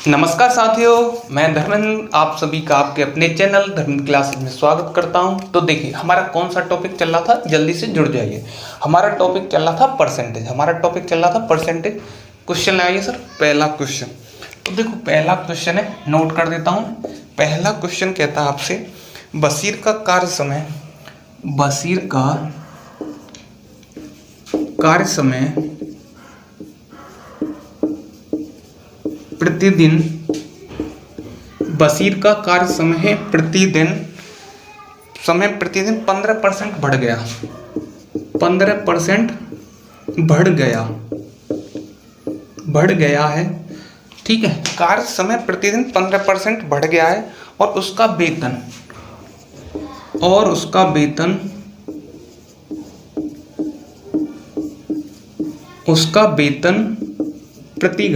नमस्कार साथियों, मैं धर्मेंद्र आप सभी का आपके अपने चैनल धर्मेंद्र क्लासेज में स्वागत करता हूं। तो देखिए हमारा कौन सा टॉपिक चल रहा था, जल्दी से जुड़ जाइए। हमारा टॉपिक चल रहा था परसेंटेज। क्वेश्चन आइए सर। पहला क्वेश्चन, तो देखो पहला क्वेश्चन है, नोट कर देता हूँ। पहला क्वेश्चन कहता है आपसे बशीर का कार्य समय प्रतिदिन बशीर का कार्य समय प्रतिदिन 15% बढ़ गया। 15% बढ़ गया है, ठीक है। कार्य समय प्रतिदिन 15% बढ़ गया है और उसका वेतन प्रति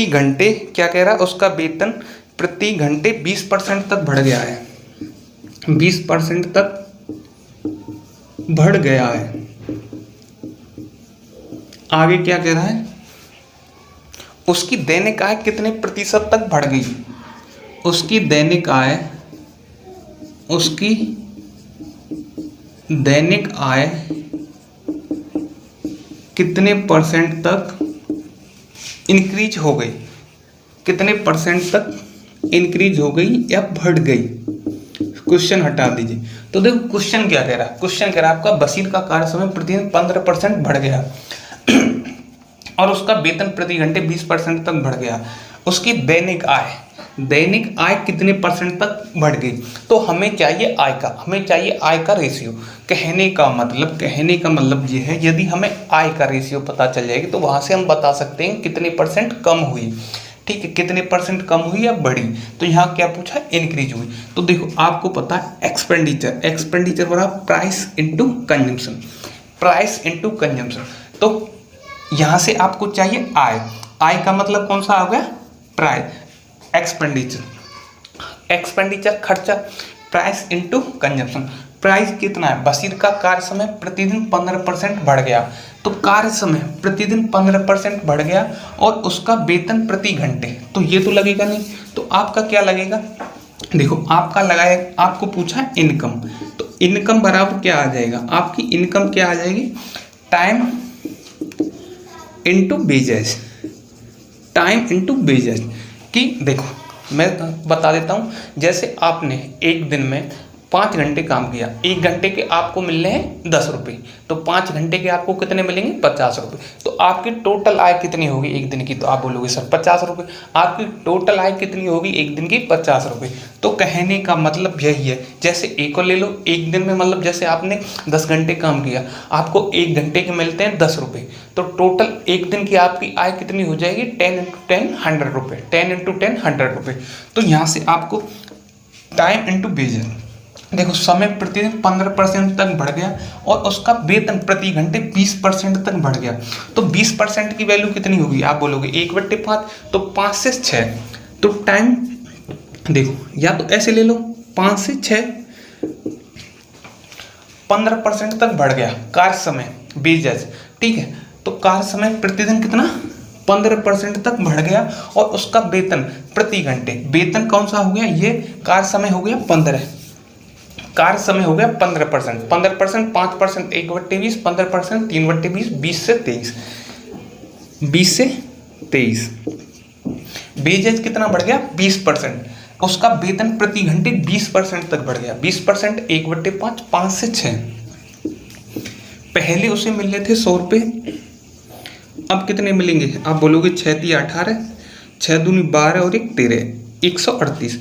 घंटे क्या कह रहा है, उसका वेतन प्रति घंटे 20% तक बढ़ गया है। 20% तक बढ़ गया है। आगे क्या कह रहा है, उसकी दैनिक आय कितने प्रतिशत तक बढ़ गई। उसकी दैनिक आय कितने परसेंट तक इंक्रीज हो गई, कितने परसेंट तक इंक्रीज हो गई या बढ़ गई। क्वेश्चन हटा दीजिए। तो देखो क्वेश्चन क्या कह रहा है, क्वेश्चन कह रहा है आपका बशीर का कार्य समय प्रतिदिन 15% बढ़ गया और उसका वेतन प्रति घंटे 20% तक बढ़ गया। उसकी दैनिक आय कितने परसेंट तक बढ़ गई। तो हमें चाहिए आय का रेशियो। कहने का मतलब ये है, यदि हमें आय का रेशियो पता चल जाएगी तो वहां से हम बता सकते हैं कितने परसेंट कम हुई, ठीक है, कितने परसेंट कम हुई या बढ़ी। तो यहाँ क्या पूछा, इंक्रीज हुई। तो देखो आपको पता है एक्सपेंडिचर बराबर प्राइस इनटू कंजम्पशन। तो यहाँ से आपको चाहिए आय का मतलब कौन सा आ गया, प्राइस। एक्सपेंडिचर खर्चा, प्राइस इनटू कंजम्पशन। प्राइस कितना है, बशीर का कार्य समय प्रतिदिन 15% बढ़ गया। तो कार्य समय प्रतिदिन 15% बढ़ गया और उसका वेतन प्रति घंटे, तो ये तो लगेगा नहीं। तो आपका क्या लगेगा, देखो आपको पूछा इनकम। तो इनकम बराबर क्या आ जाएगा, आपकी इनकम क्या आ जाएगी, टाइम इनटू वेजेस। कि देखो मैं बता देता हूँ, जैसे आपने एक दिन में 5 घंटे काम किया, 1 घंटे के आपको मिल रहे हैं 10 रुपये, तो 5 घंटे के आपको कितने मिलेंगे, 50 रुपये। तो आपकी टोटल आय कितनी होगी एक दिन की, तो आप बोलोगे सर 50 रुपये। आपकी टोटल आय कितनी होगी एक दिन की, 50 रुपये। तो कहने का मतलब यही है, जैसे एक को ले लो, एक दिन में मतलब जैसे आपने 10 घंटे काम किया, आपको 1 घंटे के मिलते हैं 10 रुपये। तो टोटल एक दिन की आपकी आय कितनी हो जाएगी, 10 × 10 100 रुपये, 10 × 10 100 रुपये। तो यहाँ से आपको टाइम इनटू वेजेस, देखो समय प्रतिदिन 15% तक बढ़ गया और उसका वेतन प्रति घंटे 20% तक बढ़ गया। तो 20% की वैल्यू कितनी होगी, आप बोलोगे 1/5, तो 5 से 6। तो टाइम देखो, या तो ऐसे ले लो 5 से 6, 15% तक बढ़ गया कार्य समय वेजेस, ठीक है। तो कार्य समय प्रतिदिन कितना, 15% तक बढ़ गया और उसका वेतन प्रति घंटे, वेतन कौन सा हो गया, ये कार्य समय हो गया 15, कार्य समय हो गया 15%, 5%, 1/20, 15%, 3/20, 20 से 23। वेजेज कितना बढ़ गया, 20%। उसका वेतन प्रति घंटे 20% तक बढ़ गया। 20% 1/5, 5 से 6। पहले उसे मिल रहे थे 100 रुपये, अब कितने मिलेंगे, आप बोलोगे 6 × 18, 6 दूनी 12 और 1 13, 138।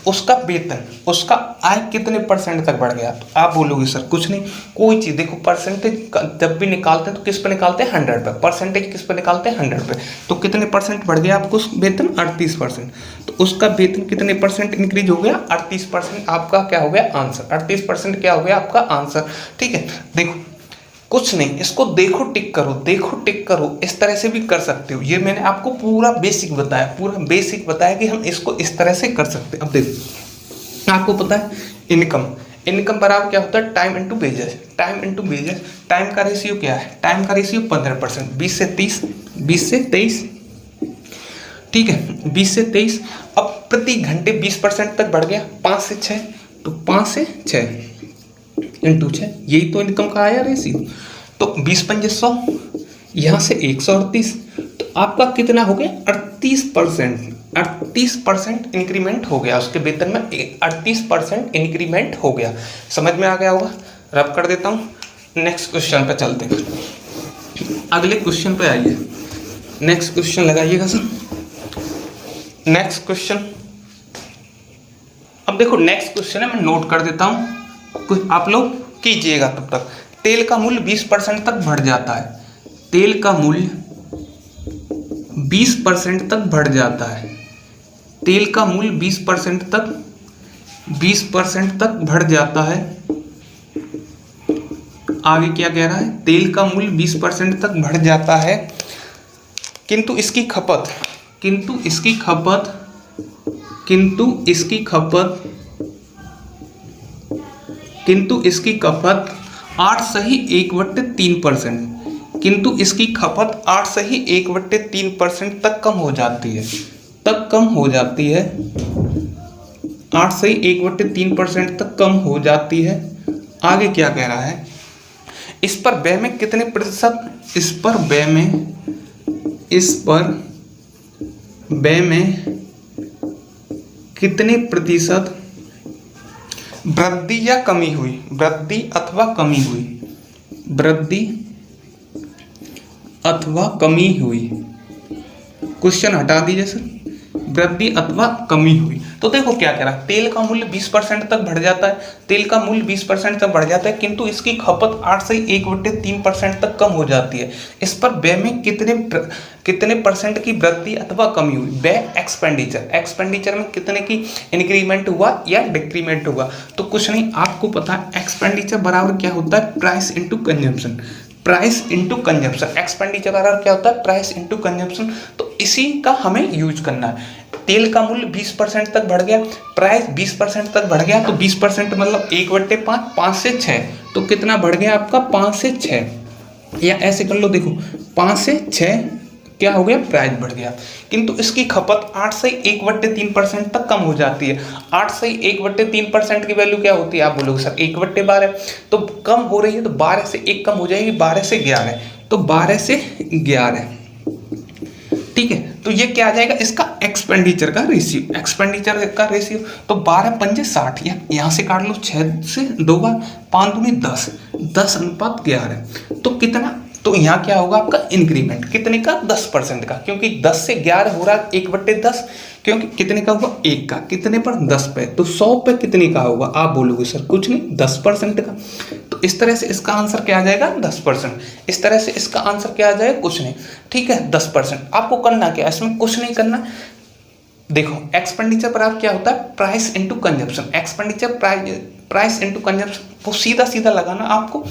उसका वेतन, उसका आय कितने परसेंट तक बढ़ गया। तो आप बोलोगे सर कुछ नहीं, कोई चीज़ देखो, परसेंटेज जब भी निकालते हैं तो किस पे निकालते हैं, 100 पे। परसेंटेज किस पे निकालते हैं, 100 पे। तो कितने परसेंट बढ़ गया आपको वेतन, 38%। तो उसका वेतन कितने परसेंट इंक्रीज हो गया, 38%। आपका क्या हो गया आंसर, 38% क्या हो गया आपका आंसर, ठीक है। देखो कुछ नहीं, इसको देखो टिक करो, इस तरह से भी कर सकते हो। ये मैंने आपको पूरा बेसिक बताया कि हम इसको इस तरह से कर सकते हैं। अब देखो आपको पता है इनकम बराबर क्या होता है, time into wages. Time into wages, time का रेशियो क्या है, टाइम का रेशियो 15%, 20 से 30, 20 से 23, ठीक है 20 से 23। अब प्रति घंटे 20% तक बढ़ गया, 5 से 6, तो 5 से 6 इंटू 6, यही तो इनकम का आया रेशियो। तो 20 पंजे 100, यहाँ से 138, तो आपका कितना हो गया 38%। 38% इंक्रीमेंट हो गया उसके वेतन में, 38% इंक्रीमेंट हो गया। समझ में आ गया होगा, रब कर देता हूँ। नेक्स्ट क्वेश्चन पे चलते हैं, अगले क्वेश्चन पे आइए। नेक्स्ट क्वेश्चन लगाइएगा सर। नेक्स्ट क्वेश्चन, अब देखो नेक्स्ट क्वेश्चन है, मैं नोट कर देता हूँ, कुछ आप लोग कीजिएगा तब तक। तेल का मूल्य 20% तक बढ़ जाता है, तेल का मूल्य 20% तक बढ़ जाता है, तेल का मूल्य 20% तक बढ़ जाता है। आगे क्या कह रहा है, तेल का मूल्य 20% तक बढ़ जाता है, किंतु इसकी खपत 8 सही 1/3%, किंतु इसकी खपत 8 सही 1/3% तक कम हो जाती है, 8 सही 1/3% तक कम हो जाती है। आगे क्या कह रहा है, इस पर व्यय में कितने प्रतिशत, इस पर व्यय में कितने प्रतिशत वृद्धि या कमी हुई, वृद्धि अथवा कमी हुई। क्वेश्चन हटा दीजिए सर, वृद्धि अथवा कमी हुई। तो देखो क्या कह रहा है, तेल का मूल्य 20% तक बढ़ जाता है, तेल का मूल्य 20% तक बढ़ जाता है, किंतु इसकी खपत 8 से 1/3% तक कम हो जाती है। इस पर व्यय में कितने परसेंट की वृद्धि अथवा कमी हुई। व्यय एक्सपेंडिचर में कितने की इंक्रीमेंट हुआ या डिक्रीमेंट हुआ। तो कुछ नहीं, आपको पता है एक्सपेंडिचर बराबर क्या होता है, price into consumption. Price into consumption, expenditure बराबर क्या होता है, प्राइस इंटू कंजम्पशन। तो इसी का हमें यूज करना है। तेल का मूल्य 20% तक बढ़ गया, प्राइस 20% तक बढ़ गया, तो 20% मतलब 1/5, 5 से 6, तो कितना बढ़ गया आपका 5 से 6, या ऐसे कर लो, देखो 5 से 6 क्या हो गया, प्राइस बढ़ गया, किंतु इसकी खपत 8 से 1/3% तक कम हो जाती है। 8 से 1/3% की वैल्यू क्या होती है, आप बोलोगे सर 1/12, तो कम हो रही है, तो 12 से 1 कम हो जाएगी, 12 से 11, तो 12 से 11, ठीक है। तो ये क्या आ जाएगा, इसका एक्सपेंडिचर का रेशियो, तो 12 पंजे 60, यहाँ से काट लो, 6 से 2 बार, 5 दूनी 10, 10:11, तो कितना, तो यहाँ क्या होगा आपका इंक्रीमेंट, कितने का 10% का, क्योंकि 10 से 11 हो रहा है 1/10, क्योंकि कितने का हुआ 1 का, कितने पर 10 पे, तो 100 पे कितने का होगा, आप बोलोगे सर कुछ नहीं 10% का। तो इस तरह से इसका आंसर क्या आ जाएगा 10%, इस तरह से इसका आंसर क्या आ जाएगा कुछ नहीं, ठीक है 10%। आपको करना क्या, इसमें कुछ नहीं करना, देखो एक्सपेंडिचर पर आप क्या होता है, price into consumption, expenditure price into consumption, वो सीधा सीधा लगाना आपको,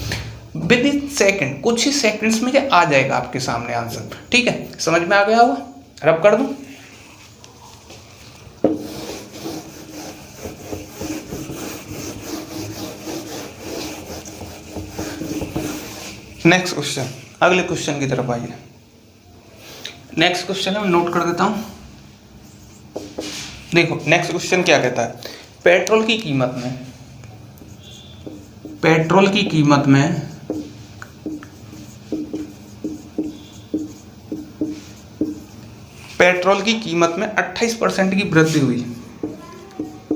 विद इन सेकेंड, कुछ ही सेकंड्स में आ जाएगा आपके सामने आंसर, ठीक है। समझ में आ गया होगा, रब कर दूं। नेक्स्ट क्वेश्चन, अगले क्वेश्चन की तरफ आइए। नेक्स्ट क्वेश्चन है, मैं नोट कर देता हूं। देखो नेक्स्ट क्वेश्चन क्या कहता है, पेट्रोल की कीमत में पेट्रोल की कीमत में 28% की वृद्धि हुई,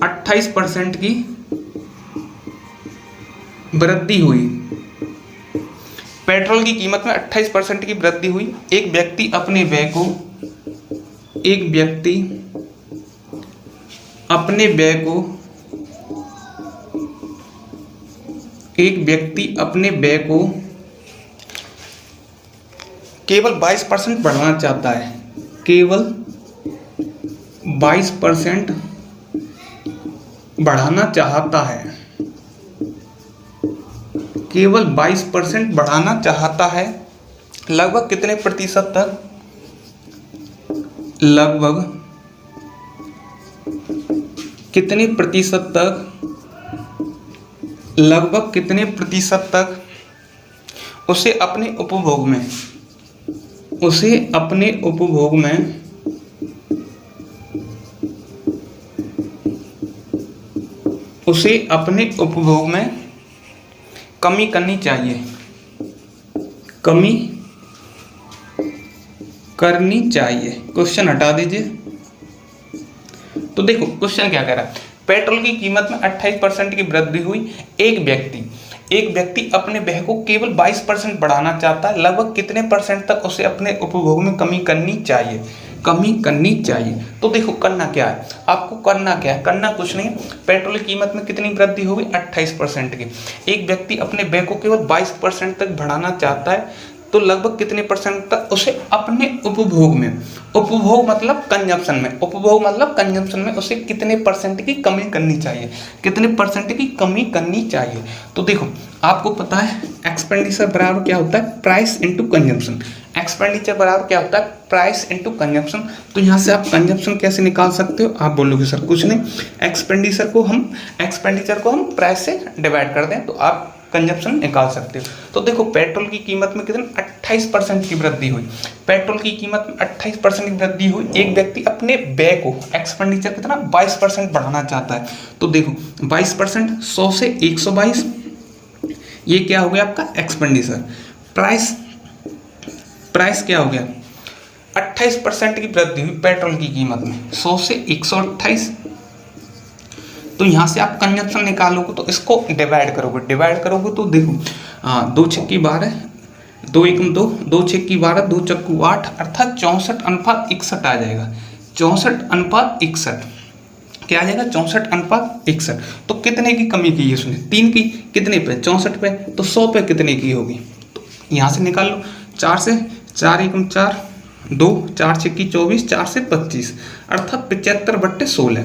28% की वृद्धि हुई, पेट्रोल की कीमत में 28% की वृद्धि हुई। एक व्यक्ति अपने व्यय को केवल 22% बढ़ाना चाहता है, केवल 22% बढ़ाना चाहता है, केवल 22% बढ़ाना चाहता है, लगभग कितने प्रतिशत तक, लगभग कितने प्रतिशत तक लगभग कितने प्रतिशत तक उसे अपने उपभोग में कमी करनी चाहिए, क्वेश्चन हटा दीजिए। तो देखो क्वेश्चन क्या कह रहा है, पेट्रोल की कीमत में 28% की वृद्धि हुई। एक व्यक्ति अपने व्यय को केवल 22% बढ़ाना चाहता है, लगभग कितने परसेंट तक उसे अपने उपभोग में कमी करनी चाहिए। तो देखो करना क्या है, आपको करना कुछ नहीं। पेट्रोल की कीमत में कितनी वृद्धि होगी, 28% की। एक व्यक्ति अपने व्यय को केवल 22% तक बढ़ाना चाहता है, तो लगभग कितने परसेंट तक उसे अपने उपभोग मतलब कंजम्पशन में उसे कितने परसेंट की कमी करनी चाहिए। तो देखो आपको पता है एक्सपेंडिचर बराबर क्या होता है, प्राइस इनटू कंजम्पशन। तो यहाँ से आप कंजम्पशन कैसे निकाल सकते हो, आप बोलोगे सर कुछ नहीं, एक्सपेंडिचर को हम प्राइस से डिवाइड कर दें तो आप कंजप्शन निकाल सकते हो। तो देखो पेट्रोल की कीमत में कितने 28% की वृद्धि हुई। एक व्यक्ति अपने व्यय को एक्सपेंडिचर कितना 22% बढ़ाना चाहता है। तो देखो 22%, 100 से 122, ये क्या हो गया आपका एक्सपेंडिचर। प्राइस क्या हो गया, 28% की वृद्धि हुई पेट्रोल की कीमत में, 100 से 128। तो यहाँ से आप कंजप्शन निकालोगे तो इसको डिवाइड करोगे तो देखो 2 छक्की 12, 2 एकम 2, 2 छक्की 12, 2 चक्कू 8, अर्थात 64:61 आ जाएगा। 64:61 क्या आ जाएगा, 64:61। तो कितने की कमी की है उसने, 3 की, कितने पे 64 पे, तो 100 पे कितने की होगी, तो यहाँ से निकाल लो। 4 से 4 एकम 4, 2, 4 छक्की 24, 4 से 25, अर्थात 75/16।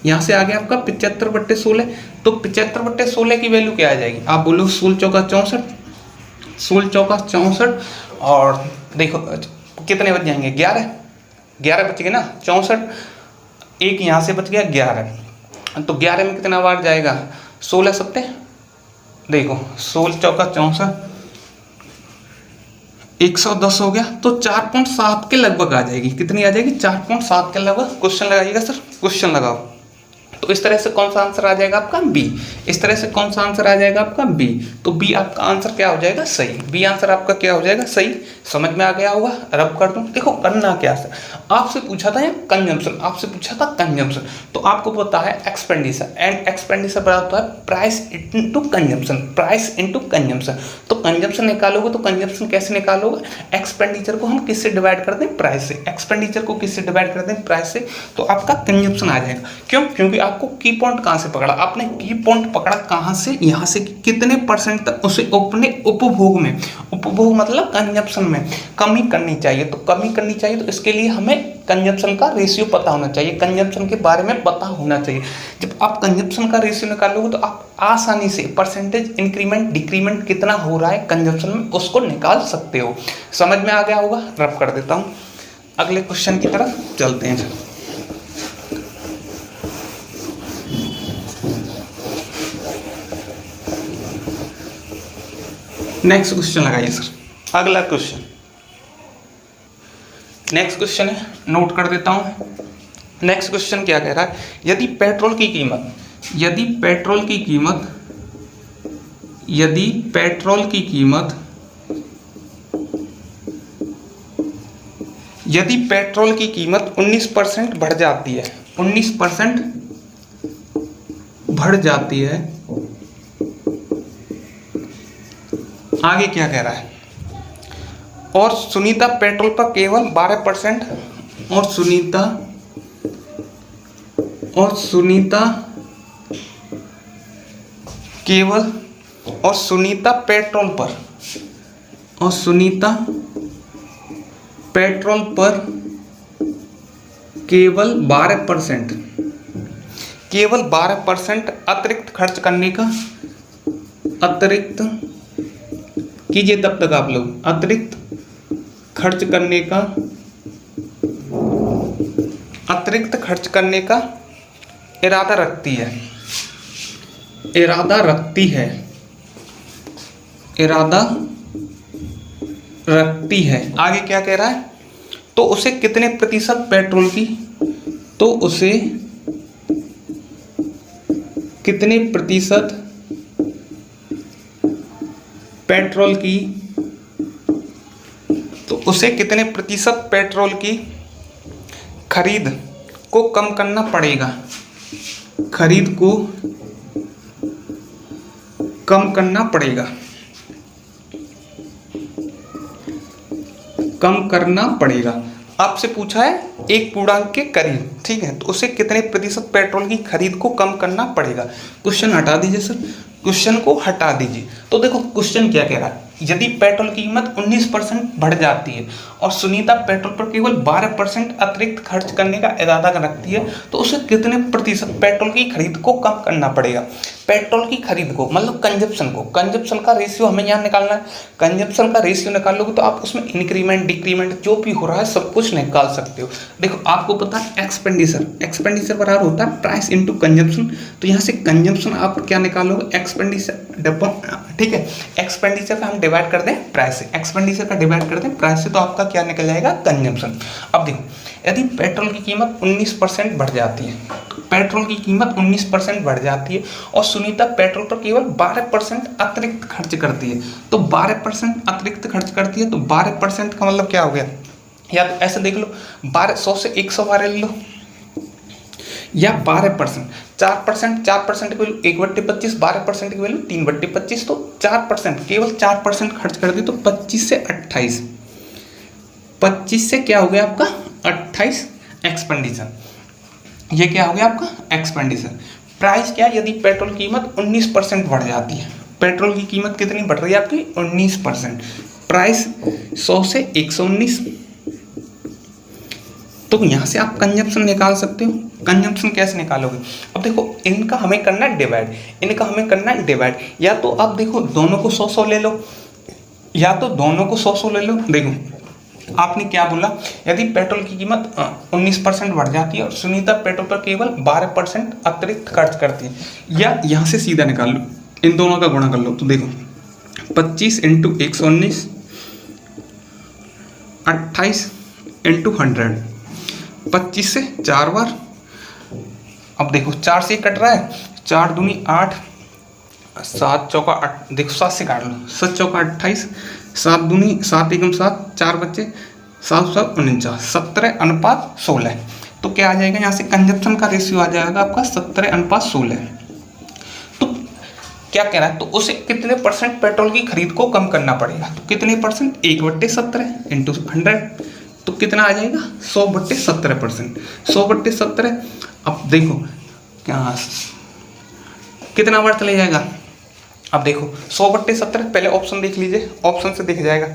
यहाँ से आ गया आपका 75/16। तो 75/16 की वैल्यू क्या आ जाएगी, आप बोलो 16 चौका 64, और देखो कितने बच जाएंगे, 11 बच गए ना, 64, एक यहाँ से बच गया 11, तो 11 में कितना बार जाएगा, 16 सत्ते, देखो 16 चौका 64, 110 हो गया। तो 4.7 के लगभग आ जाएगी, कितनी आ जाएगी, 4.7 के लगभग। क्वेश्चन लगाइएगा सर, क्वेश्चन लगाओ। तो इस तरह से कौन सा आंसर आ जाएगा आपका बी, तो बी आपका आंसर क्या हो जाएगा, सही। बी आंसर आपका क्या हो जाएगा, सही। समझ में आ गया होगा, रब कर दूं। देखो करना क्या है, आपसे पूछा था कंजम्पशन, तो आपको पता है एक्सपेंडिचर, एंड एक्सपेंडिचर बराबर होता है प्राइस इनटू कंजम्पशन। तो कंजम्पशन निकालोगे तो कंजम्पशन कैसे निकालोगे, एक्सपेंडिचर को हम किससे डिवाइड कर दें, प्राइस से, तो आपका कंजम्पशन आ जाएगा। क्योंकि आपको की पॉइंट कहाँ से पकड़ा, आपने की पॉइंट पकड़ा कहाँ से, यहाँ से कितने परसेंट तक उसे अपने उपभोग मतलब कंजप्शन में कमी करनी चाहिए। तो इसके लिए हमें कंजप्शन का रेशियो पता होना चाहिए, कंजप्शन के बारे में पता होना चाहिए। जब आप कंजप्शन का रेशियो निकालोगे तो आप आसानी से परसेंटेज इंक्रीमेंट डिक्रीमेंट कितना हो रहा है कंजप्शन में, उसको निकाल सकते हो। समझ में आ गया होगा, रब कर देता हूँ। अगले क्वेश्चन की तरफ चलते हैं। नेक्स्ट क्वेश्चन लगाइए सर, अगला क्वेश्चन। नेक्स्ट क्वेश्चन है, नोट कर देता हूं। नेक्स्ट क्वेश्चन क्या कह रहा है, यदि पेट्रोल की कीमत 19% बढ़ जाती है, आगे क्या कह रहा है, और सुनीता पेट्रोल पर केवल 12% और सुनीता पेट्रोल पर केवल 12% अतिरिक्त खर्च करने का, कीजिए तब तक आप लोग, अतिरिक्त खर्च करने का इरादा इरादा रखती है, इरादा रखती है, आगे क्या कह रहा है, तो उसे कितने प्रतिशत पेट्रोल की, तो उसे कितने प्रतिशत पेट्रोल की, तो उसे कितने प्रतिशत पेट्रोल की खरीद को कम करना पड़ेगा, खरीद को कम करना पड़ेगा, कम करना पड़ेगा। आपसे पूछा है एक पूर्णांक के करीब, ठीक है, तो उसे कितने प्रतिशत पेट्रोल की खरीद को कम करना पड़ेगा। क्वेश्चन हटा दीजिए सर, क्वेश्चन को हटा दीजिए। तो देखो क्वेश्चन क्या कह रहा है, यदि पेट्रोल की कीमत 19% बढ़ जाती है और सुनीता पेट्रोल पर केवल 12% अतिरिक्त खर्च करने का इरादा रखती है, तो उसे कितने प्रतिशत पेट्रोल की खरीद को कम करना पड़ेगा। पेट्रोल की खरीद को मतलब कंजप्शन को, कंजप्शन का रेशियो हमें यहाँ निकालना है। कंजप्शन का रेशियो निकाल लोगे तो आप उसमें इंक्रीमेंट डिक्रीमेंट जो भी हो रहा है सब कुछ निकाल सकते हो। देखो आपको पता है एक्सपेंडिचर, एक्सपेंडिचर बराबर होता है प्राइस इंटू कंजप्शन, तो यहाँ से कंजप्शन आप क्या निकालोगे, एक्सपेंडिचर, ठीक है, एक्सपेंडिचर का हम डिवाइड कर दें प्राइस से, एक्सपेंडिचर का डिवाइड कर दें प्राइस से, तो आपका क्या निकल जाएगा, कंजप्शन। अब देखो यदि पेट्रोल की कीमत 19% बढ़ जाती है, पेट्रोल की कीमत 19% बढ़ जाती है और सुनीता पेट्रोल पर केवल 12% अतिरिक्त खर्च करती है, तो 12% अतिरिक्त खर्च करती है, तो 12% का मतलब क्या हो गया, या तो ऐसे देख लो 100 से 112 ले लो, या 12%, 4%, 4% की वैल्यू 1/25, 12% की वैल्यू 3/25, तो 4%, केवल 4% खर्च कर दी, तो 25 से 28, 25 से क्या हो गया आपका 28 एक्सपेंडिचर, ये क्या हो गया आपका एक्सपेंडिचर। प्राइस क्या, यदि पेट्रोल कीमत 19% बढ़ जाती है, पेट्रोल की कीमत कितनी बढ़ रही है आपकी 19%, प्राइस 100 से 119, तो यहाँ से आप कंजप्शन निकाल सकते हो। कंजप्शन कैसे निकालोगे, अब देखो इनका हमें करना है डिवाइड, इनका हमें करना है डिवाइड, या तो आप देखो दोनों को 100 ले लो, या तो दोनों को 100 ले लो। देखो आपने क्या बोला, यदि पेट्रोल की कीमत 19% बढ़ जाती है और सुनीता पेट्रोल पर केवल 12% अतिरिक्त खर्च करती है, या यहाँ से सीधा निकाल लो, इन दोनों का गुणा कर लो, तो देखो 25 इंटू 119, 28 इंटू 100, 25 से 4 बार, अब देखो 4 से कट रहा है, 4 दूनी 8, 7 चौका 8, देखो 7 से काट लो, 7 चौका 28, 7 दूनी 7 एकम 7, 4 बच्चे 7 7 49, 17:16, तो क्या आ जाएगा, यहाँ से कंजप्शन का रेशियो आ जाएगा आपका 17:16। तो क्या कह रहा है, तो उसे कितने % पेट्रोल की खरीद को कम करना पड़ेगा, तो कितने %, 1/17 इंटू 100, तो कितना आ जाएगा 100/17%, 100/17। अब देखो क्या कितना बार चले जाएगा, अब देखो 100/17, पहले ऑप्शन देख लीजिए, ऑप्शन से दिख जाएगा,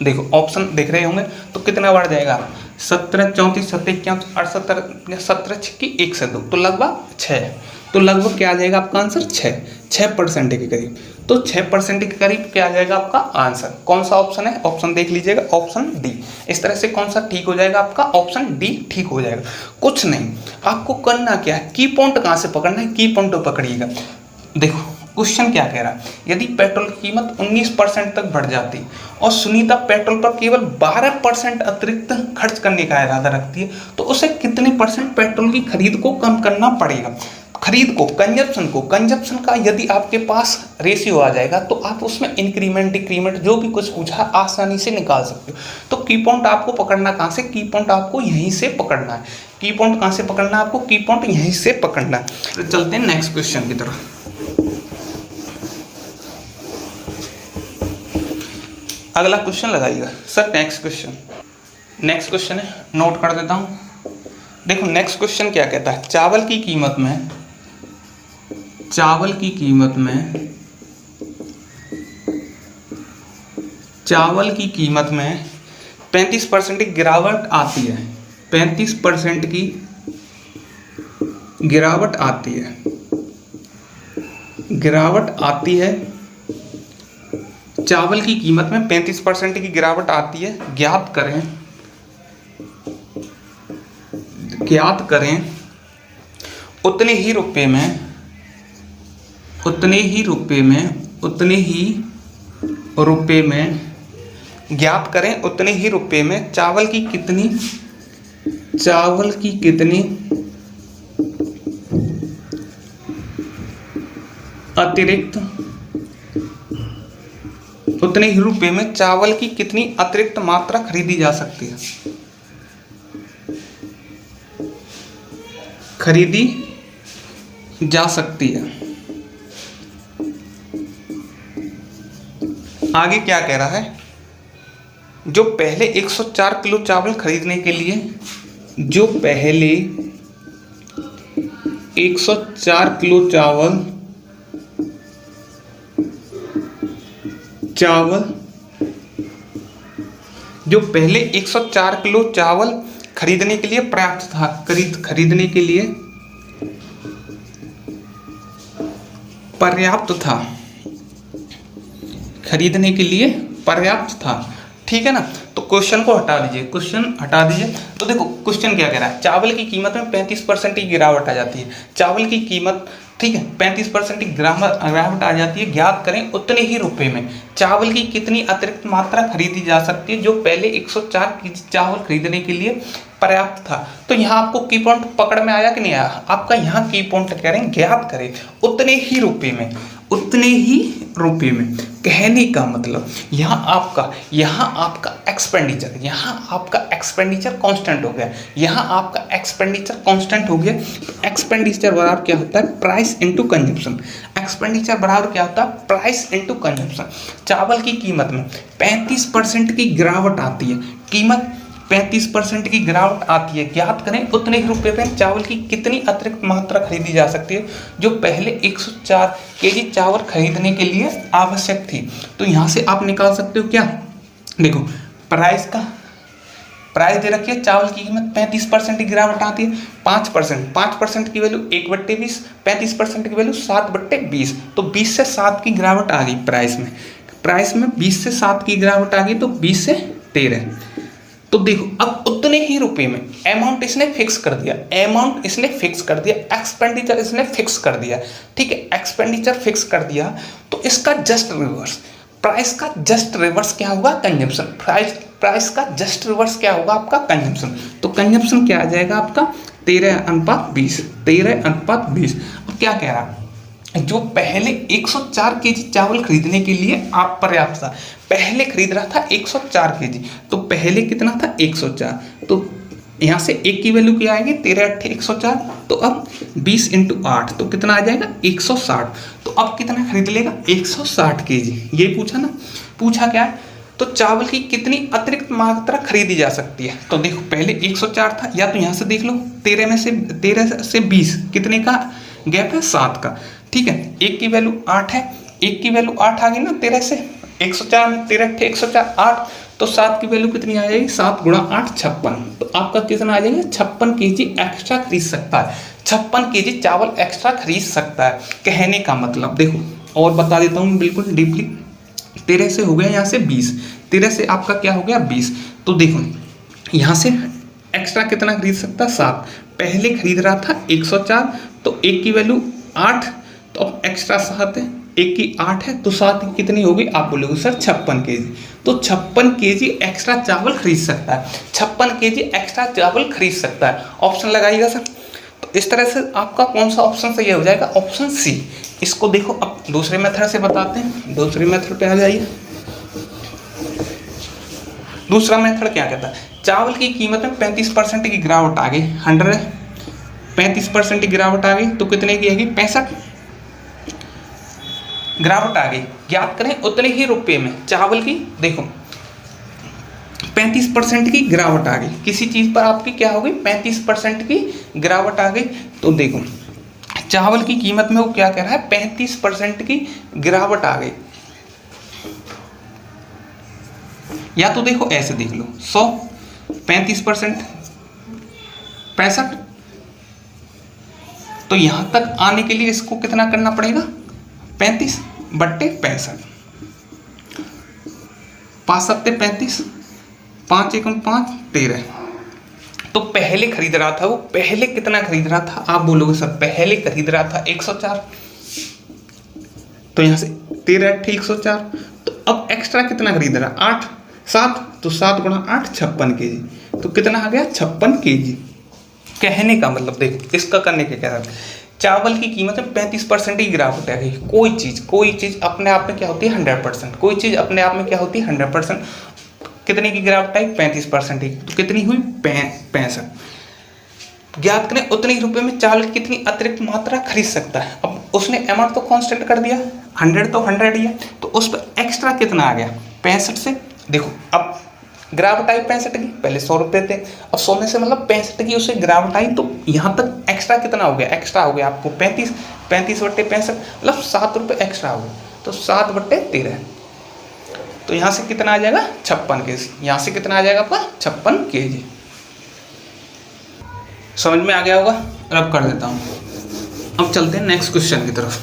देखो ऑप्शन दिख रहे होंगे, तो कितना बार जाएगा 17, 34, 37, 68, 17 छिक्की 1 से 2, तो लगभग 6, तो लगभग क्या आ जाएगा आपका आंसर 6% के करीब, तो 6% के करीब क्या आ जाएगा आपका आंसर। कौन सा ऑप्शन है, ऑप्शन देख लीजिएगा, ऑप्शन डी। इस तरह से कौन सा ठीक हो जाएगा आपका, ऑप्शन डी ठीक हो जाएगा। कुछ नहीं, आपको करना क्या है, की पॉइंट कहाँ से पकड़ना है, की पॉइंट पकड़िएगा। देखो क्वेश्चन क्या कह रहा है, यदि पेट्रोल की कीमत 19% तक बढ़ जाती और सुनीता पेट्रोल पर केवल 12% अतिरिक्त खर्च करने का इरादा रखती है, तो उसे कितने % पेट्रोल की खरीद को कम करना पड़ेगा। खरीद को, कंजप्शन का यदि आपके पास रेशियो आ जाएगा तो आप उसमें इंक्रीमेंट डिक्रीमेंट जो भी कुछ पूछा आसानी से निकाल सकते हो। तो की पॉइंट आपको पकड़ना कहाँ से, की पॉइंट आपको यहीं से पकड़ना है। की पॉइंट कहाँ से पकड़ना है आपको, की पॉइंट यहीं से पकड़ना है। तो चलते हैं नेक्स्ट क्वेश्चन की तरफ। अगला क्वेश्चन लगाइएगा सर, नेक्स्ट क्वेश्चन है, नोट कर देता हूँ। देखो नेक्स्ट क्वेश्चन क्या कहता है, चावल की कीमत में 35% की गिरावट आती है, 35% की गिरावट आती है, चावल की कीमत में 35% की गिरावट आती है। ज्ञात करें उतने ही रुपए में उतने ही रुपए में ज्ञात करें उतने ही रुपए में चावल की कितनी अतिरिक्त उतने ही रुपए में चावल की कितनी अतिरिक्त मात्रा खरीदी जा सकती है। आगे क्या कह रहा है, जो पहले 104 किलो चावल खरीदने के लिए 104 किलो चावल खरीदने के लिए पर्याप्त था खरीदने के लिए पर्याप्त था। ठीक है ना। तो क्वेश्चन को हटा दीजिए, तो देखो क्वेश्चन क्या कह रहा है, चावल की कीमत में 35% की गिरावट आ जाती है। चावल की कीमत, ठीक है, 35% की गिरावट आ जाती है। ज्ञात करें उतने ही रुपए में चावल की कितनी अतिरिक्त मात्रा खरीदी जा सकती है जो पहले 104 केजी चावल खरीदने के लिए पर्याप्त था। तो यहाँ आपको की पॉइंट पकड़ में आया कि नहीं आया? आपका यहाँ की पॉइंट कह रहे हैं ज्ञात करें उतने ही रुपए में। कहने का मतलब यहाँ आपका एक्सपेंडिचर कांस्टेंट हो गया। एक्सपेंडिचर बराबर क्या होता है? Price into consumption. चावल की कीमत में 35% की गिरावट आती है। 35% की गिरावट आती है। ज्ञात करें उतने ही रुपए में चावल की कितनी अतिरिक्त मात्रा खरीदी जा सकती है जो पहले 104 केजी चावल खरीदने के लिए आवश्यक थी। तो यहाँ से आप निकाल सकते हो क्या? देखो प्राइस दे रखी है, चावल की कीमत 35% की गिरावट आती है। 5% की वैल्यू 1/20, 35% की वैल्यू 7/20। तो 20 से 7 की गिरावट आ गई प्राइस में 20 से 7 की गिरावट आ गई, तो 20 से 13। तो देखो अब उतने ही रुपए में अमाउंट इसने फिक्स कर दिया, एक्सपेंडिचर इसने फिक्स कर दिया। ठीक है, एक्सपेंडिचर फिक्स कर दिया तो इसका जस्ट रिवर्स, प्राइस का जस्ट रिवर्स क्या होगा? कंजम्पशन। प्राइस का जस्ट रिवर्स क्या होगा? आपका कंजम्पशन। तो कंजम्पशन क्या आ जाएगा आपका? 13:20। अब क्या कह रहा है, जो पहले 104 केजी चावल खरीदने के लिए आप पर्याप्त था। पहले खरीद रहा था 104 केजी, तो पहले कितना था? 104। तो यहाँ से एक की वैल्यू क्या आएगी? 13×8 104। तो अब 20 × 8 तो कितना आ जाएगा? 160। तो अब कितना खरीद लेगा? 160 केजी। ये पूछा क्या है? तो चावल की कितनी अतिरिक्त मात्रा खरीदी जा सकती है? तो देखो पहले 104 था, या तो यहाँ से देख लो 13 से 20 कितने का गैप है? 7 का। ठीक है, एक की वैल्यू 8 है, एक की वैल्यू 8 आ गई ना 13 से। 104 में 13 104 8, तो 7 की वैल्यू कितनी आ जाएगी? 7 × 8 56। तो आपका कितना आ जाएगा? 56 केजी एक्स्ट्रा खरीद सकता है। 56 केजी चावल एक्स्ट्रा खरीद सकता है। कहने का मतलब देखो और बता देता हूँ बिल्कुल डीपली। 13 से हो गया यहाँ से 20, 13 से आपका क्या हो गया? 20। तो देखो यहाँ से एक्स्ट्रा कितना खरीद सकता है? 7। पहले खरीद रहा था 104, तो एक की वैल्यू 8, तो अब एक्स्ट्रा 7 है, एक की 8 है, तो 7 की कितनी होगी? आप बोलोगे सर 56 केजी। तो 56 केजी एक्स्ट्रा चावल खरीद सकता है। 56 केजी एक्स्ट्रा चावल खरीद सकता है। ऑप्शन लगाइएगा सर। तो इस तरह से आपका कौन सा ऑप्शन सही हो जाएगा? Option C. इसको देखो अब दूसरे मेथड से बताते हैं। दूसरे मेथड पे आ जाइए। दूसरा मेथड क्या कहता है? चावल की कीमत में 35% की गिरावट आ गई। 35% की गिरावट आ गई, तो कितने की आएगी? 65 गिरावट आ गई। ज्ञात करें उतने ही रुपए में चावल की, देखो 35% की गिरावट आ गई। किसी चीज पर आपकी क्या हो गई? 35% की गिरावट आ गई। तो देखो चावल की कीमत में वो क्या कह रहा है? 35% की गिरावट आ गई। या तो देखो ऐसे देख लो 100 35% 65, तो यहां तक आने के लिए इसको कितना करना पड़ेगा? 35/65। 5 × 7 = 35, 5 × 1 = 5 13। तो पहले खरीद रहा था वो, पहले कितना खरीद रहा था? आप बोलोगे सर पहले खरीद रहा था 104, तो यहाँ से 13 × 104, तो अब एक्स्ट्रा कितना खरीद रहा? 8 7, तो 7 × 8 56 kg। तो कितना आ गया? 56 kg। कहने का मतलब देखो, इसका करने के क्या है, चावल की कीमत में 35% ही गिरावट है। कोई चीज़ अपने आप में क्या होती है? 100%। कोई चीज़ अपने आप में क्या होती है? 100%। कितने की गिरावट आई? 35% ही। तो कितनी हुई? 65। ज्ञात करें उतने ही रुपए में चावल की कितनी अतिरिक्त मात्रा खरीद सकता है। अब उसने अमाउंट तो कांस्टेंट कर दिया, 100 तो 100 ही है, तो उस पर एक्स्ट्रा कितना आ गया? 65 से। देखो अब गिरावट आई 65 की, पहले 100 रुपये थे, अब 100 में से मतलब 65 की उसे गिरावट आई, तो यहाँ तक एक्स्ट्रा कितना हो गया? एक्स्ट्रा हो गया आपको 35 बटे 65, मतलब 7 रुपये एक्स्ट्रा हो गया। तो 7 बटे 13, तो यहाँ से कितना आ जाएगा? 56 kg। यहाँ से कितना आ जाएगा आपका? 56 kg। समझ में आ गया होगा? रब कर देता हूँ। अब चलते हैं नेक्स्ट क्वेश्चन की तरफ।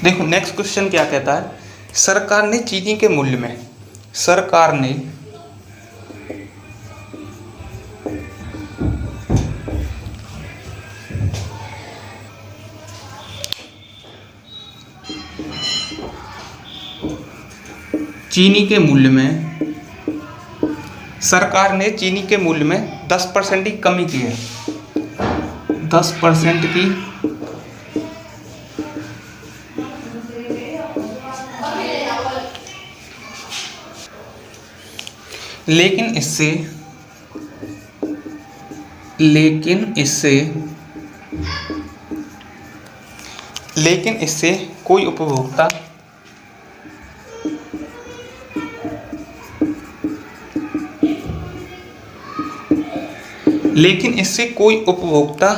देखो नेक्स्ट क्वेश्चन क्या कहता है, सरकार ने चीनी के मूल्य में, सरकार ने चीनी के मूल्य में, सरकार ने चीनी के मूल्य में 10% की कमी की है। 10% की लेकिन इससे कोई उपभोक्ता लेकिन इससे कोई उपभोक्ता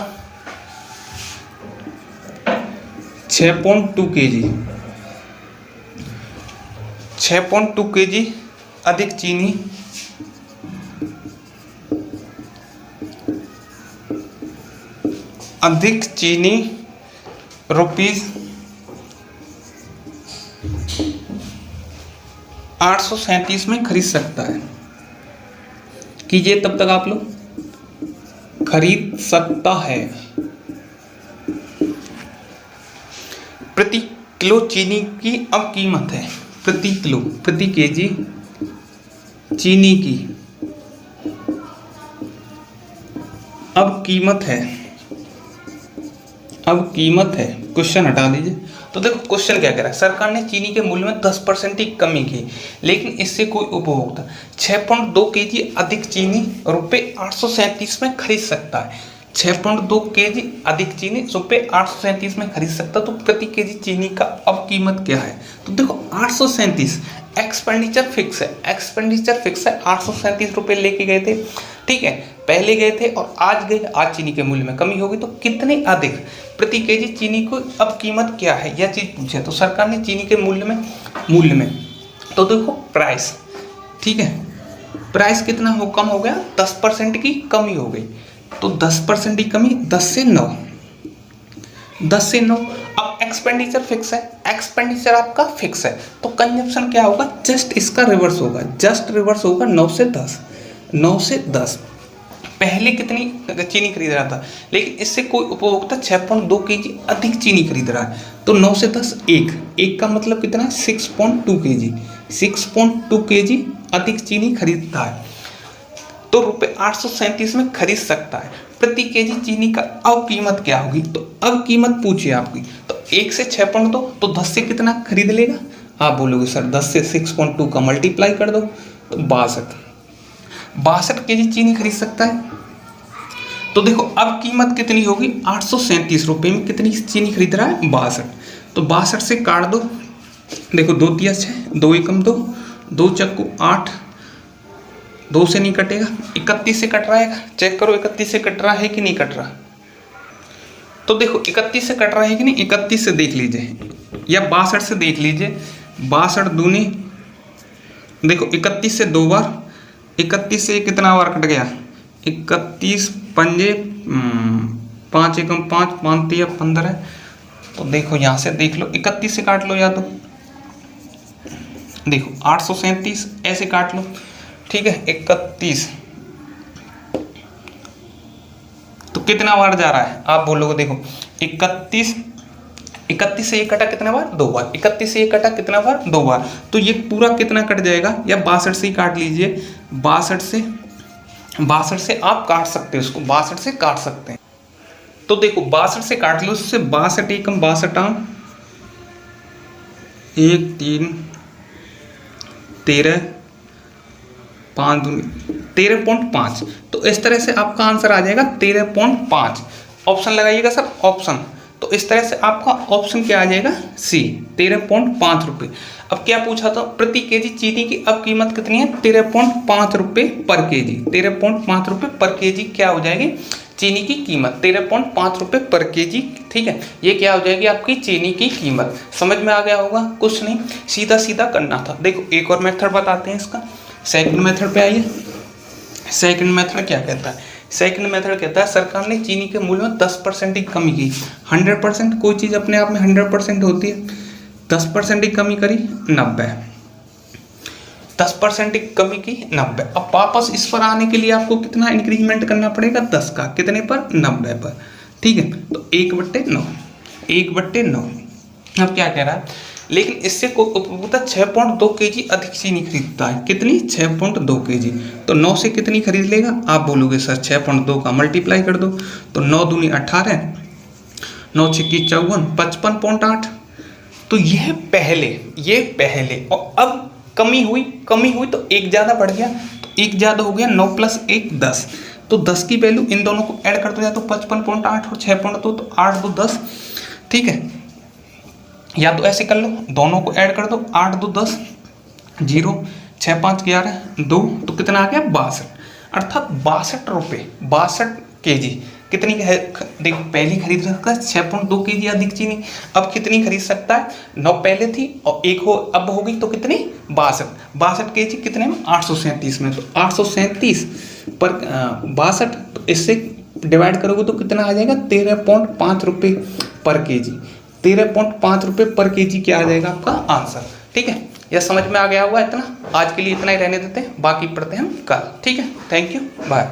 6.2 kg 6.2 kg अधिक चीनी रुपीज 837 में खरीद सकता है। कीजिए तब तक आप लोग, खरीद सकता है। प्रति किलो चीनी की अब कीमत है, प्रति केजी चीनी की अब कीमत है। क्वेश्चन हटा दीजिए। तो देखो क्वेश्चन क्या कह रहा है, सरकार ने चीनी के मूल्य में 10% की कमी की, लेकिन इससे कोई उपभोक्ता 6.2 kg अधिक चीनी रुपये 837 में खरीद सकता है। 6.2 kg अधिक चीनी रुपये 837 में खरीद सकता, तो प्रति केजी चीनी का अब कीमत क्या है? तो देखो 837 एक्सपेंडिचर फिक्स है, 837 रुपये लेके गए थे, ठीक है, पहले गए थे और आज गए, आज चीनी के मूल्य में कमी होगी, तो कितने अधिक प्रति केजी चीनी को अब कीमत क्या है, यह चीज़ पूछे। तो सरकार ने चीनी के मूल्य में तो देखो प्राइस, ठीक है, प्राइस कितना कम हो गया? 10% की कमी हो गई। तो 10% की कमी 10 से 9। अब एक्सपेंडिचर फिक्स है, एक्सपेंडिचर आपका फिक्स है, तो कंजप्शन क्या होगा? जस्ट इसका रिवर्स होगा, 9 से 10। पहले कितनी चीनी खरीद रहा था, लेकिन इससे कोई उपभोक्ता 6.2 kg अधिक चीनी खरीद रहा है, तो 9 से 10 एक का मतलब कितना है? 6.2 kg अधिक चीनी खरीदता है, तो रुपये 837 में खरीद सकता है। प्रति केजी चीनी का अब कीमत क्या होगी? तो अब कीमत पूछिए आपकी, तो 1 से 6.2, तो 10 से कितना खरीद लेगा? आप बोलोगे सर 10 से 6.2 का मल्टीप्लाई कर दो, तो 62 केजी चीनी खरीद सकता है। तो देखो अब कीमत कितनी होगी? 837 रुपये में कितनी चीनी खरीद रहा है? 62। तो 62 से काट दो, देखो 2 × 6 2 एकम 2, 2 चक्कू 8, 2 से नहीं कटेगा, 31 से कट रहा है, चेक करो 31 से कट रहा है कि नहीं कट रहा। तो देखो 31 से कट रहा है कि नहीं, 31 से देख लीजिए या 62 से देख लीजिए। 62 दूनी, देखो 31 से 2 बार, 31 से कितना बार कट गया? 31 पंजे 5 एकम 5, 5 तिया 15। तो देखो यहाँ से देख लो, 31 से काट लो, या तो देखो 837 ऐसे काट लो, ठीक है, 31, तो कितना बार जा रहा है आप बोलोगे, देखो 31 से ये कटा कितना बार, 2 बार, 31 से ये कटा कितना बार, 2 बार, तो ये पूरा कितना कट जाएगा, या 62 से ही काट लीजिए, 62 से आप काट सकते हैं उसको, 62 से काट सकते हैं। तो देखो 62 से काट लो, उससे 62 एकम 62 आम 1 3 13 5 दूनी 13.5, तो इस तरह से आपका आंसर आ जाएगा 13.5। ऑप्शन लगाइएगा सर, ऑप्शन, तो इस तरह से आपका ऑप्शन क्या आ जाएगा, सी, 13.5 रुपये। अब क्या पूछा था, प्रति केजी चीनी की अब कीमत कितनी है, 13.5 रुपये पर केजी, 13.5 रुपये पर केजी क्या हो जाएगी चीनी की कीमत, 13.5 रुपये पर केजी, ठीक है। ये क्या हो जाएगी आपकी चीनी की कीमत। समझ में आ गया होगा, कुछ नहीं, सीधा सीधा करना था। देखो एक और मेथड बताते हैं इसका, सेकंड मेथड पे आइए। सेकंड मेथड क्या कहता है, सेकंड मेथड कहता है सरकार ने चीनी के मूल्य में 10% की कमी की। 100%, कोई चीज़ अपने आप में 100% होती है, 10% की कमी करी 90, 10% की कमी की 90। अब वापस इस पर आने के लिए आपको कितना इंक्रीजमेंट करना पड़ेगा, 10 का, कितने पर, 90 पर, ठीक है। तो 1/9, 1/9। अब क्या कह रहा है, लेकिन इससे कोई उपभोक्ता 6.2 kg अधिक चीनी खरीदता है, कितनी, 6.2 kg, तो 9 से कितनी खरीद लेगा, आप बोलोगे सर 6.2 का मल्टीप्लाई कर दो, तो 9 दूनी 18, 9 छक्की 54, 55.8। तो ये पहले, और अब कमी हुई तो एक ज़्यादा बढ़ गया, तो एक ज़्यादा हो गया, 9 + 1 10, तो 10 की वैल्यू इन दोनों को ऐड कर दो, या तो 55.8 और 6.2, तो 8 2 10, ठीक है। या तो ऐसे कर लो, दोनों को ऐड कर दो, 8 2 10, 0 6 5 11 2, तो कितना आ गया 62, अर्थात 62 रुपये, 62 kg कितनी है, देखो पहले खरीद सकता है 6.2 kg अधिक चीनी, अब कितनी खरीद सकता है, 9 पहले थी और 1 हो अब हो गई, तो कितनी 62 kg कितने में, 837 में, तो 837 पर 62, तो इससे डिवाइड करोगे तो कितना आ जाएगा, 13.5 रुपये पर केजी, 13.5 रुपये पर केजी क्या आ जाएगा आपका आंसर, ठीक है। यह समझ में आ गया होगा इतना, आज के लिए इतना ही रहने देते हैं, बाकी पढ़ते हैं हम कल, ठीक है। Thank you, bye.